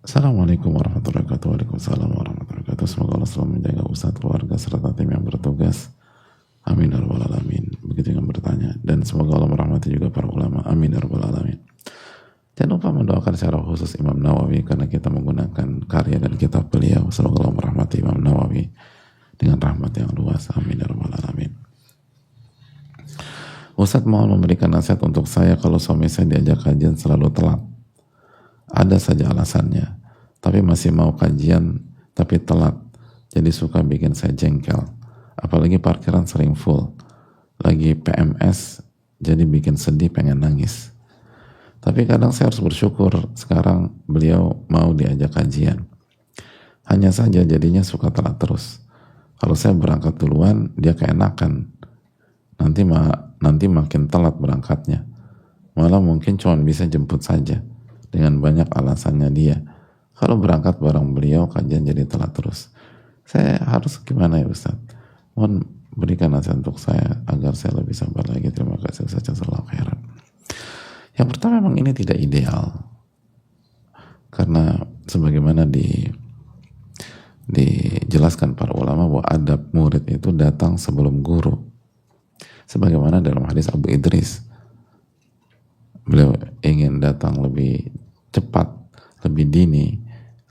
Assalamualaikum warahmatullahi wabarakatuh. Waalaikumsalam warahmatullahi wabarakatuh. Semoga Allah selalu menjaga Ustadz, keluarga, serta tim yang bertugas. Amin ya rabbal alamin. Begitu yang bertanya. Dan semoga Allah merahmati juga para ulama. Amin ya rabbal alamin. Jangan lupa mendoakan secara khusus Imam Nawawi karena kita menggunakan karya dan kitab beliau. Semoga Allah merahmati Imam Nawawi dengan rahmat yang luas. Amin ya rabbal alamin. Ustadz mohon memberikan nasihat untuk saya kalau suami saya diajak kajian selalu telat. Ada saja alasannya, tapi masih mau kajian tapi telat. Jadi suka bikin saya jengkel. Apalagi parkiran sering full. Lagi PMS, jadi bikin sedih pengen nangis. Tapi kadang saya harus bersyukur sekarang beliau mau diajak kajian. Hanya saja jadinya suka telat terus. Kalau saya berangkat duluan, dia keenakan. Nanti makin telat berangkatnya. Malah mungkin cuma bisa jemput saja. Dengan banyak alasannya dia. Kalau berangkat bareng beliau, kajian jadi telat terus. Saya harus gimana ya Ustaz? Mohon berikan nasihat untuk saya agar saya lebih sabar lagi. Terima kasih Ustaz. Jazakallahu khairan. Yang pertama memang ini tidak ideal. Karena sebagaimana dijelaskan para ulama bahwa adab murid itu datang sebelum guru. Sebagaimana dalam hadis Abu Idris, beliau ingin datang lebih cepat, lebih dini,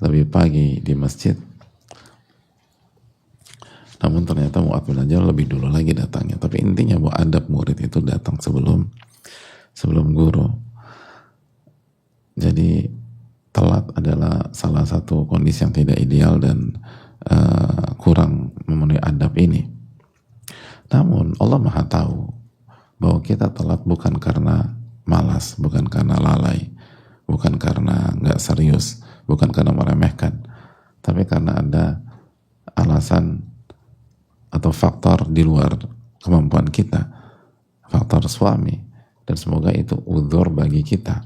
lebih pagi di masjid. Namun ternyata Mu'adz bin Jabal lebih dulu lagi datangnya. Tapi intinya bahwa adab murid itu datang sebelum guru. Jadi telat adalah salah satu kondisi yang tidak ideal dan kurang memenuhi adab ini. Namun Allah Maha tahu bahwa kita telat bukan karena malas, bukan karena lalai, bukan karena nggak serius, bukan karena meremehkan, tapi karena ada alasan atau faktor di luar kemampuan kita, faktor suami, dan semoga itu udzur bagi kita,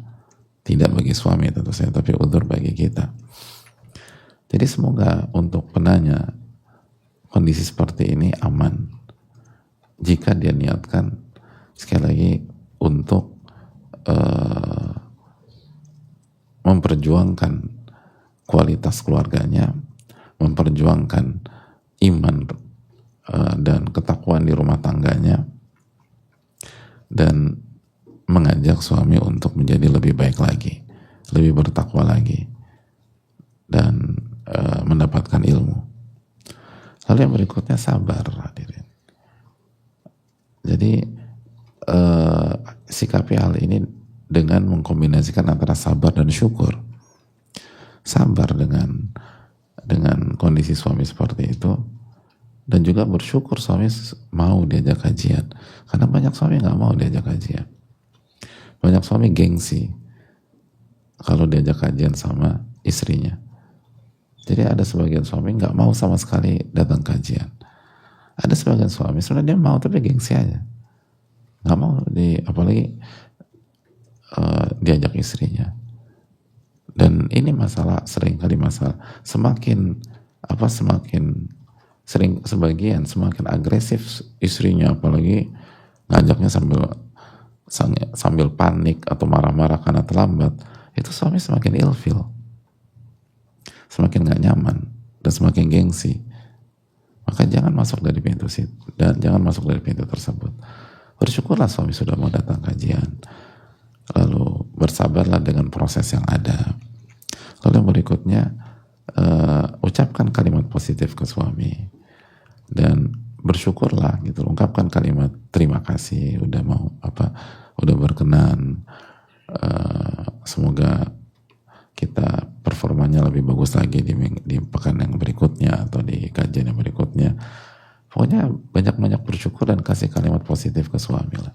tidak bagi suami tentu saja, tapi udzur bagi kita. Jadi semoga untuk penanya kondisi seperti ini aman jika dia niatkan sekali lagi untuk memperjuangkan kualitas keluarganya, memperjuangkan iman dan ketakwaan di rumah tangganya, dan mengajak suami untuk menjadi lebih baik lagi, lebih bertakwa lagi, dan mendapatkan ilmu. Lalu yang berikutnya sabar, hadirin. Jadi sikapi hal ini dengan mengkombinasikan antara sabar dan syukur. Sabar dengan kondisi suami seperti itu, dan juga bersyukur suami mau diajak kajian. Karena banyak suami nggak mau diajak kajian. Banyak suami gengsi kalau diajak kajian sama istrinya. Jadi ada sebagian suami nggak mau sama sekali datang kajian. Ada sebagian suami sebenarnya dia mau tapi gengsi aja, nggak mau apalagi diajak istrinya. Dan ini seringkali masalah. Semakin sering sebagian semakin agresif istrinya, apalagi ngajaknya sambil panik atau marah-marah karena terlambat, itu suami semakin ilfil, semakin nggak nyaman dan semakin gengsi. Maka jangan masuk dari pintu tersebut. Bersyukurlah suami sudah mau datang kajian. Lalu bersabarlah dengan proses yang ada. Lalu yang berikutnya, ucapkan kalimat positif ke suami dan bersyukurlah gitu. Ungkapkan kalimat terima kasih udah berkenan. Semoga kita performanya lebih bagus lagi di pekan yang berikutnya atau di kajian yang berikutnya. Pokoknya banyak-banyak bersyukur dan kasih kalimat positif ke suami lah.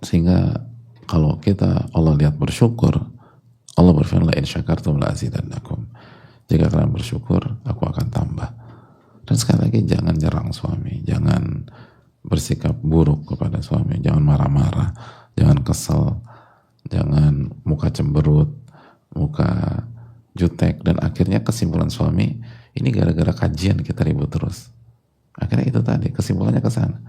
Sehingga kalau Allah lihat bersyukur, Allah berfirman la in syakartum la azidannakum. Jika kalian bersyukur, aku akan tambah. Dan sekali lagi jangan nyerang suami, jangan bersikap buruk kepada suami, jangan marah-marah, jangan kesel, jangan muka cemberut, muka jutek, dan akhirnya kesimpulan suami ini gara-gara kajian kita ribut terus. Akhirnya itu tadi kesimpulannya ke sana.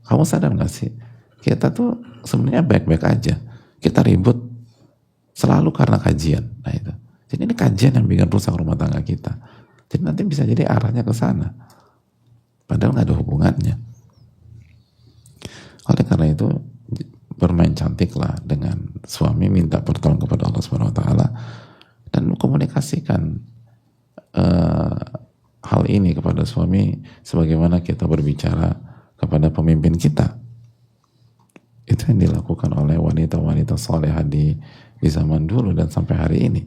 Kamu sadar gak sih? Kita tuh sebenarnya baik-baik aja. Kita ribut Selalu karena kajian. Nah itu. Jadi ini kajian yang bikin rusak rumah tangga kita. Jadi nanti bisa jadi arahnya ke sana. Padahal nggak ada hubungannya. Oleh karena itu bermain cantiklah dengan suami, minta pertolongan kepada Allah Subhanahu Wa Taala dan komunikasikan hal ini kepada suami sebagaimana kita berbicara kepada pemimpin kita. Itu yang dilakukan oleh wanita-wanita salehah di zaman dulu dan sampai hari ini.